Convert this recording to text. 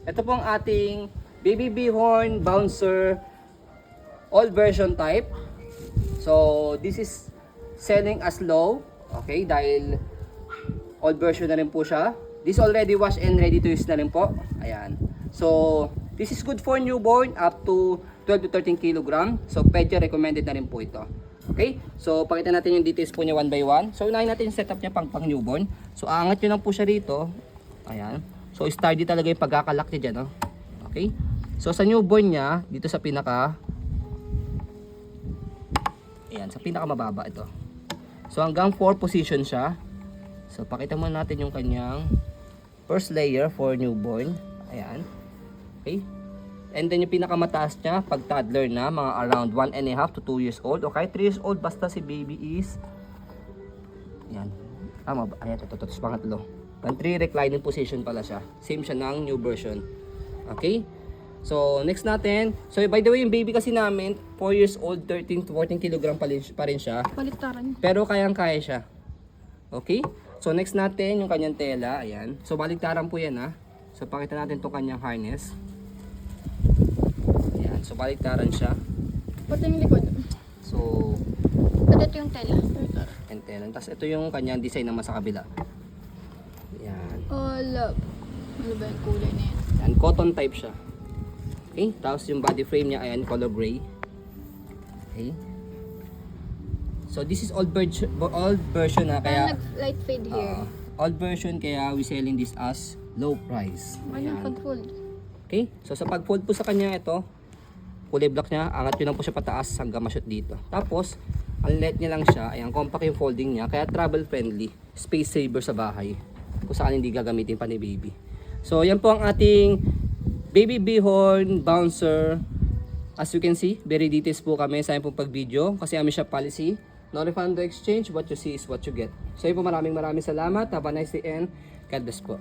Ito po ang ating Baby Bihorn Bouncer all version type. So this is selling as low, okay, dahil all version na rin po siya. This already wash and ready to use na rin po. Ayan. So this is good for newborn up to 12 to 13 kg. So pwede recommended na rin po ito. Okay? So pakita natin yung details po niya one by one. So unahin natin yung setup niya pang newborn. So aangat nyo lang po siya rito. Ayan. So sturdy talaga yung pagkakalak niya dyan. No? Okay? So sa newborn niya, dito sa pinaka, ayan, sa pinaka mababa ito. So hanggang 4 position siya. So pakita muna natin yung kanyang first layer for newborn. Ayan. Okay. And then yung pinakamataas niya pag toddler na, mga around 1.5 to 2 years old. Okay, 3 years old basta si baby is, ayan. Tama ba? Ayan, ito pangatlo. Pang 3 reclining position pala siya. Same siya ng new version. Okay. So next natin. So by the way, yung baby kasi namin 4 years old, 13 to 14 kg pa rin siya. Baliktaran. Pero kayang-kaya siya. Okay? So next natin yung kanyang tela, ayan. So baliktaran po 'yan ha. So pakita natin 'tong kanyang harness. Ayan, so baliktaran siya. Pati yung likod. So Pati ito yung tela. and tela. Tapos ito yung kanyang design naman sa kabila. Ayan. Oh, love. Ano ba yung kulay na yan? Ayan, cotton type siya. Okay? Tapos yung body frame niya, ayan, color gray. Okay? So this is old version na kaya Parang nag-light fade here. old version kaya we selling this as low price. Ano yung pag-fold? Okay? So sa pag-fold po sa kanya ito, kulay black niya, angat nyo lang po siya pataas hanggang ma-shoot dito. Tapos, ang light niya lang siya, ayan, compact yung folding niya, kaya travel friendly, space saver sa bahay, kung saan hindi gagamitin pa ni baby. So yan po ang ating Baby Bihorn Bouncer. As you can see, very details po kami sa aming pag-video kasi aming shop policy. No refund, no exchange, what you see is what you get. So yun po, maraming salamat. Have a nice day and God bless po.